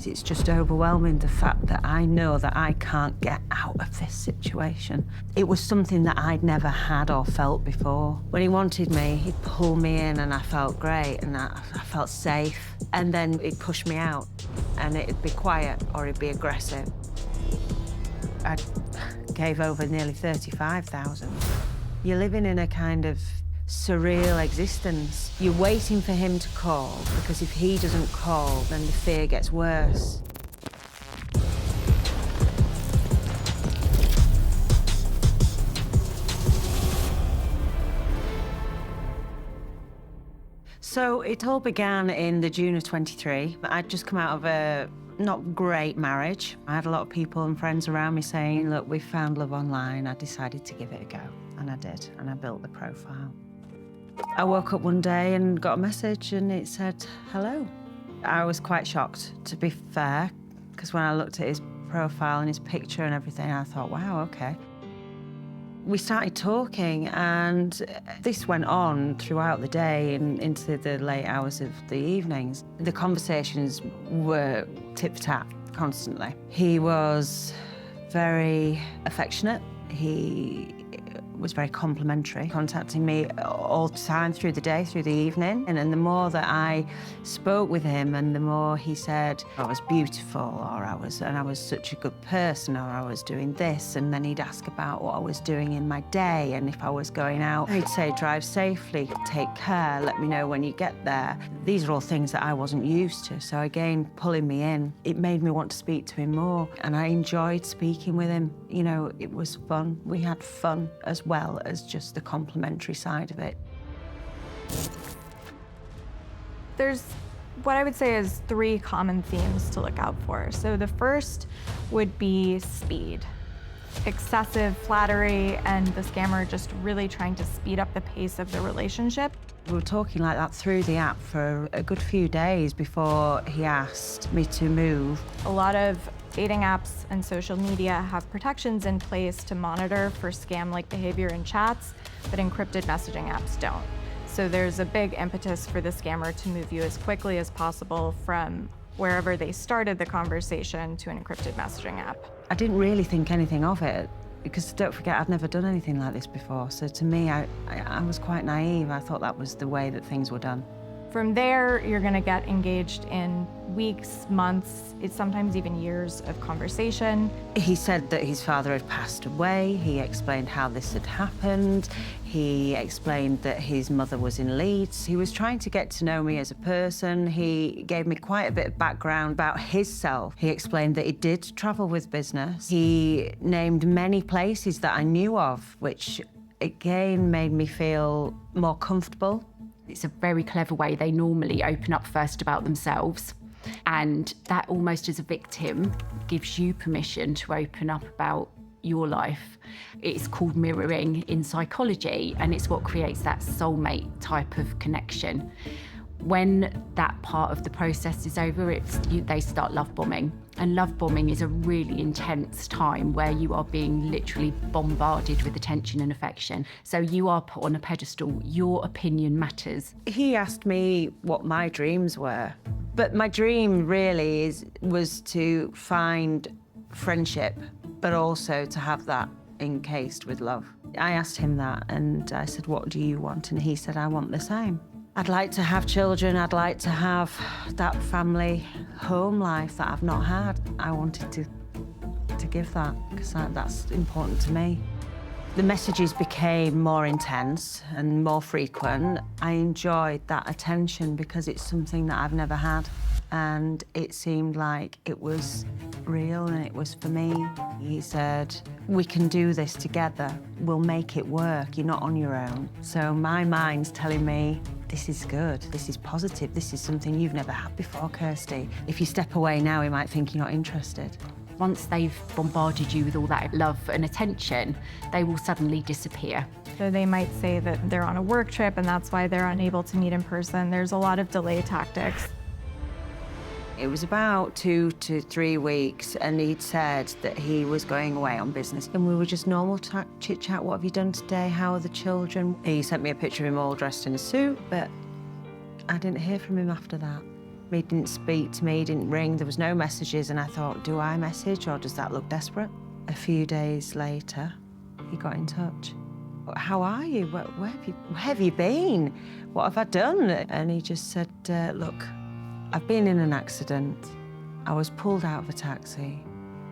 It's just overwhelming, the fact that I know that I can't get out of this situation. It was something that I'd never had or felt before. When he wanted me, he'd pull me in and I felt great and I felt safe. And then he'd push me out and it'd be quiet or he'd be aggressive. I gave over nearly 35,000. You're living in a kind of surreal existence. You're waiting for him to call, because if he doesn't call, then the fear gets worse. So it all began in the June of 23. I'd just come out of a not great marriage. I had a lot of people and friends around me saying, look, we've found love online. I decided to give it a go, and I did, and I built the profile. I woke up one day and got a message and it said, hello. I was quite shocked, to be fair, because when I looked at his profile and his picture and everything, I thought, wow, okay. We started talking and this went on throughout the day and into the late hours of the evenings. The conversations were tip-tap constantly. He was very affectionate. He was very complimentary, contacting me all the time through the day, through the evening. And then the more that I spoke with him and the more he said I was beautiful or I was such a good person or I was doing this, and then he'd ask about what I was doing in my day and if I was going out. He'd say, drive safely, take care, let me know when you get there. These are all things that I wasn't used to. So again, pulling me in, it made me want to speak to him more. And I enjoyed speaking with him. You know, it was fun. We had fun as well as just the complimentary side of it. There's what I would say is 3 common themes to look out for. So the first would be speed. Excessive flattery and the scammer just really trying to speed up the pace of the relationship. We were talking like that through the app for a good few days before he asked me to move. A lot of dating apps and social media have protections in place to monitor for scam-like behavior in chats, but encrypted messaging apps don't. So there's a big impetus for the scammer to move you as quickly as possible from wherever they started the conversation to an encrypted messaging app. I didn't really think anything of it, because don't forget, I'd never done anything like this before. So to me, I was quite naive. I thought that was the way that things were done. From there, you're gonna get engaged in weeks, months, it's sometimes even years of conversation. He said that his father had passed away. He explained how this had happened. He explained that his mother was in Leeds. He was trying to get to know me as a person. He gave me quite a bit of background about himself. He explained that he did travel with business. He named many places that I knew of, which again made me feel more comfortable. It's a very clever way. They normally open up first about themselves, and that almost as a victim gives you permission to open up about your life. It's called mirroring in psychology, and it's what creates that soulmate type of connection. When that part of the process is over, they start love bombing. And love bombing is a really intense time where you are being literally bombarded with attention and affection. So you are put on a pedestal. Your opinion matters. He asked me what my dreams were, but my dream really was to find friendship, but also to have that encased with love. I asked him that and I said, what do you want? And he said, I want the same. I'd like to have children. I'd like to have that family home life that I've not had. I wanted to give that because that's important to me. The messages became more intense and more frequent. I enjoyed that attention because it's something that I've never had. And it seemed like it was real and it was for me. He said, we can do this together. We'll make it work. You're not on your own. So my mind's telling me, this is good, this is positive, this is something you've never had before, Kirsty. If you step away now, he might think you're not interested. Once they've bombarded you with all that love and attention, they will suddenly disappear. So they might say that they're on a work trip and that's why they're unable to meet in person. There's a lot of delay tactics. It was about 2 to 3 weeks, and he'd said that he was going away on business. And we were just normal chit-chat. What have you done today? How are the children? He sent me a picture of him all dressed in a suit, but I didn't hear from him after that. He didn't speak to me, he didn't ring, there was no messages, and I thought, do I message or does that look desperate? A few days later, he got in touch. How are you? Where have you been? What have I done? And he just said, look, I've been in an accident. I was pulled out of a taxi.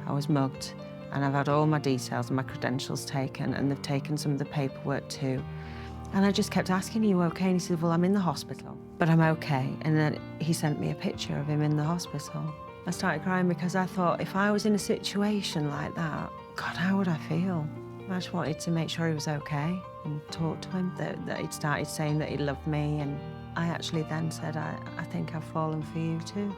I was mugged, and I've had all my details and my credentials taken, and they've taken some of the paperwork too. And I just kept asking, are you okay? And he said, well, I'm in the hospital, but I'm okay. And then he sent me a picture of him in the hospital. I started crying because I thought, if I was in a situation like that, God, how would I feel? I just wanted to make sure he was okay and talk to him, that he'd started saying that he loved me. And I actually then said, I think I've fallen for you too.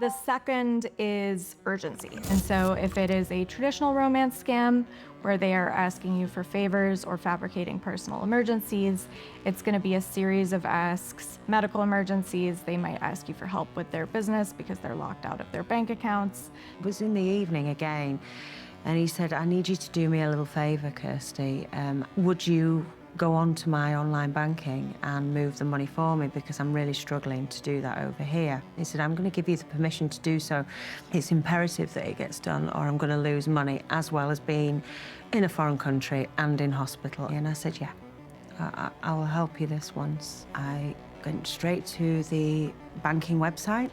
The second is urgency. And so if it is a traditional romance scam where they are asking you for favors or fabricating personal emergencies, it's going to be a series of asks. Medical emergencies, they might ask you for help with their business because they're locked out of their bank accounts. It was in the evening again, and he said, I need you to do me a little favor, Kirsty. Would you go on to my online banking and move the money for me, because I'm really struggling to do that over here. He said, I'm going to give you the permission to do so. It's imperative that it gets done, or I'm going to lose money, as well as being in a foreign country and in hospital. And I said, yeah, I will help you this once. I went straight to the banking website,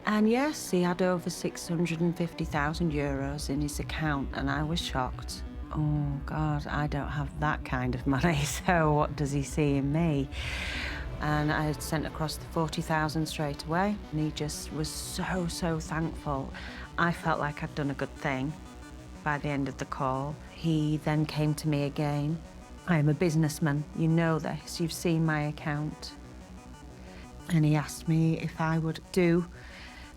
and yes, he had over 650,000 euros in his account, and I was shocked. Oh, God, I don't have that kind of money, so what does he see in me? And I had sent across the 40,000 straight away, and he just was so thankful. I felt like I'd done a good thing by the end of the call. He then came to me again. I am a businessman, you know this, you've seen my account. And he asked me if I would do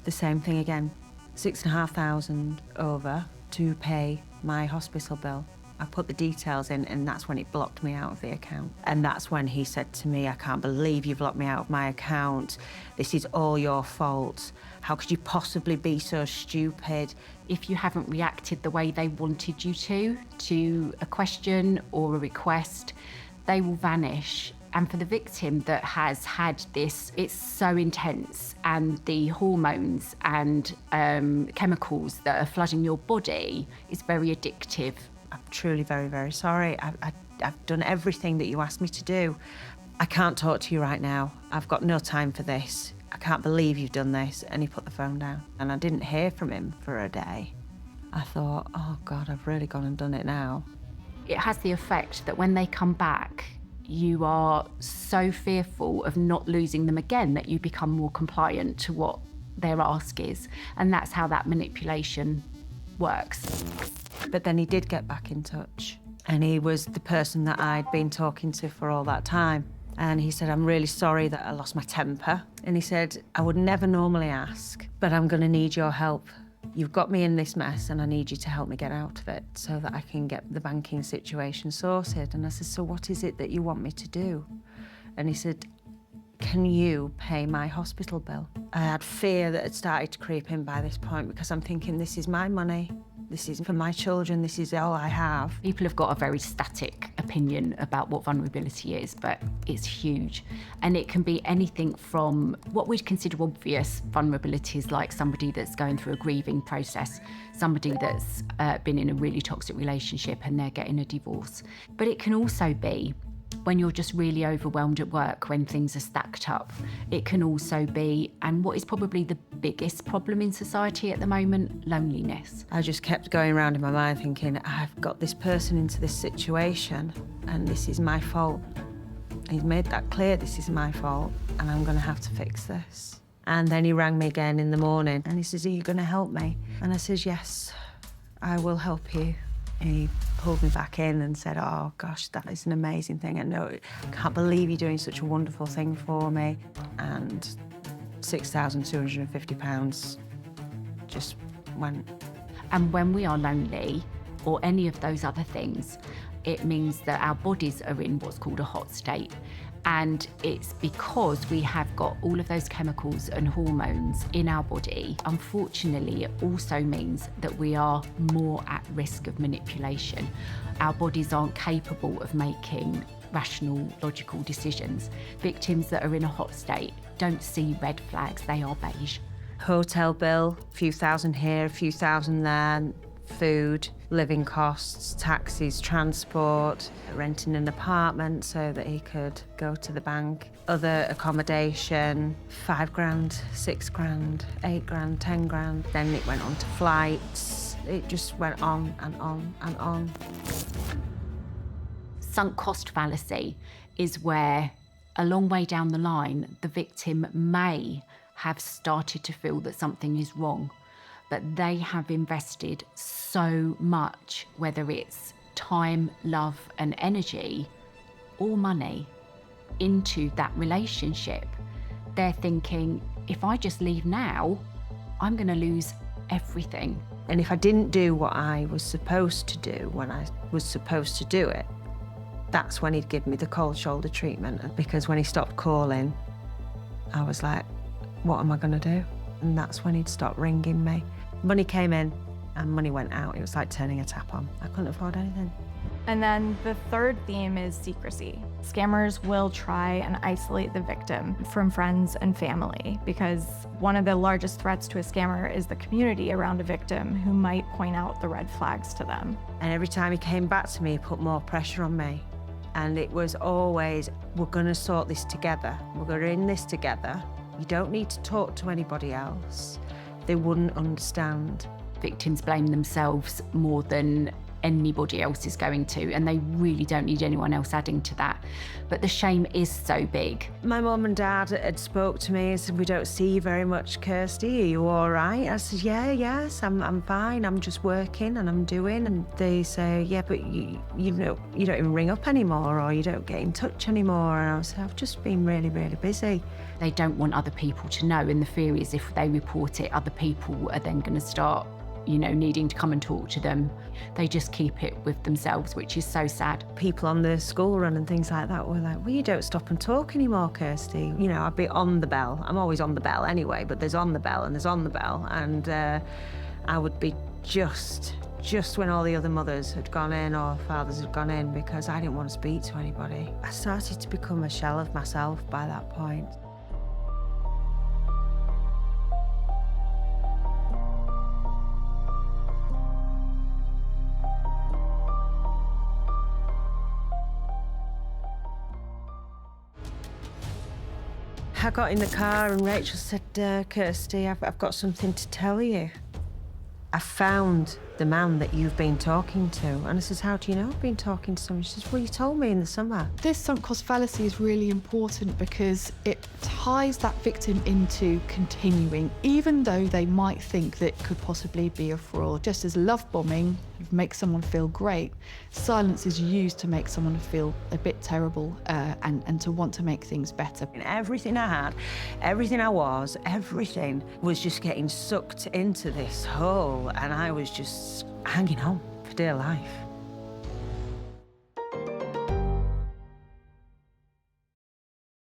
the same thing again. 6,500 over to pay my hospital bill. I put the details in, and that's when it blocked me out of the account. And that's when he said to me, I can't believe you've locked me out of my account. This is all your fault. How could you possibly be so stupid? If you haven't reacted the way they wanted you to a question or a request, they will vanish. And for the victim that has had this, it's so intense, and the hormones and chemicals that are flooding your body is very addictive. I'm truly very sorry. I've done everything that you asked me to do. I can't talk to you right now. I've got no time for this. I can't believe you've done this. And he put the phone down, and I didn't hear from him for a day. I thought, oh God, I've really gone and done it now. It has the effect that when they come back, you are so fearful of not losing them again that you become more compliant to what their ask is. And that's how that manipulation works. But then he did get back in touch, and he was the person that I'd been talking to for all that time. And he said, I'm really sorry that I lost my temper. And he said, I would never normally ask, but I'm going to need your help. You've got me in this mess, and I need you to help me get out of it so that I can get the banking situation sorted. And I said, so what is it that you want me to do? And he said, can you pay my hospital bill? I had fear that had started to creep in by this point, because I'm thinking, this is my money. This is for my children. This is all I have. People have got a very static opinion about what vulnerability is, but it's huge. And it can be anything from what we'd consider obvious vulnerabilities, like somebody that's going through a grieving process, somebody that's been in a really toxic relationship and they're getting a divorce. But it can also be when you're just really overwhelmed at work, when things are stacked up. It can also be, and what is probably the biggest problem in society at the moment, loneliness. I just kept going around in my mind thinking, I've got this person into this situation, and this is my fault. He's made that clear, this is my fault, and I'm gonna have to fix this. And then he rang me again in the morning, and he says, are you gonna help me? And I says, yes, I will help you. He pulled me back in and said, oh gosh, that is an amazing thing. I can't believe you're doing such a wonderful thing for me. And £6,250 just went. And when we are lonely, or any of those other things, it means that our bodies are in what's called a hot state. And it's because we have got all of those chemicals and hormones in our body. Unfortunately, it also means that we are more at risk of manipulation. Our bodies aren't capable of making rational, logical decisions. Victims that are in a hot state don't see red flags, they are beige. Hotel bill, a few thousand here, a few thousand there, food, living costs, taxis, transport, renting an apartment so that he could go to the bank, other accommodation, 5 grand, 6 grand, 8 grand, 10 grand. Then it went on to flights. It just went on and on and on. Sunk cost fallacy is where, a long way down the line, the victim may have started to feel that something is wrong, but they have invested so much, whether it's time, love and energy or money, into that relationship. They're thinking, if I just leave now, I'm going to lose everything. And if I didn't do what I was supposed to do when I was supposed to do it, that's when he'd give me the cold shoulder treatment. Because when he stopped calling, I was like, what am I going to do? And that's when he'd stop ringing me. Money came in and money went out. It was like turning a tap on. I couldn't afford anything. And then the third theme is secrecy. Scammers will try and isolate the victim from friends and family because one of the largest threats to a scammer is the community around a victim who might point out the red flags to them. And every time he came back to me, he put more pressure on me. And it was always, we're going to sort this together. We're in this together. You don't need to talk to anybody else. They wouldn't understand. Victims blame themselves more than anybody else is going to, and they really don't need anyone else adding to that. But the shame is so big. My mum and dad had spoke to me and said, we don't see you very much, Kirsty. Are you all right? I said, yes, I'm fine. I'm just working and I'm doing. And they say, yeah, but you don't even ring up anymore or you don't get in touch anymore. And I said, I've just been really, really busy. They don't want other people to know, and the fear is if they report it, other people are then going to start needing to come and talk to them. They just keep it with themselves, which is so sad. People on the school run and things like that were like, well, you don't stop and talk anymore, Kirsty. I'd be on the bell. I'm always on the bell anyway, but there's on the bell and there's on the bell. And I would be just when all the other mothers had gone in or fathers had gone in because I didn't want to speak to anybody. I started to become a shell of myself by that point. I got in the car and Rachel said, Kirsty, I've got something to tell you. I found the man that you've been talking to. And I says, how do you know I've been talking to someone? She says, well, you told me in the summer. This sunk cost fallacy is really important because it ties that victim into continuing, even though they might think that it could possibly be a fraud. Just as love bombing makes someone feel great, silence is used to make someone feel a bit terrible and to want to make things better. And everything I had, everything I was, everything was just getting sucked into this hole, and I was just hanging on for dear life.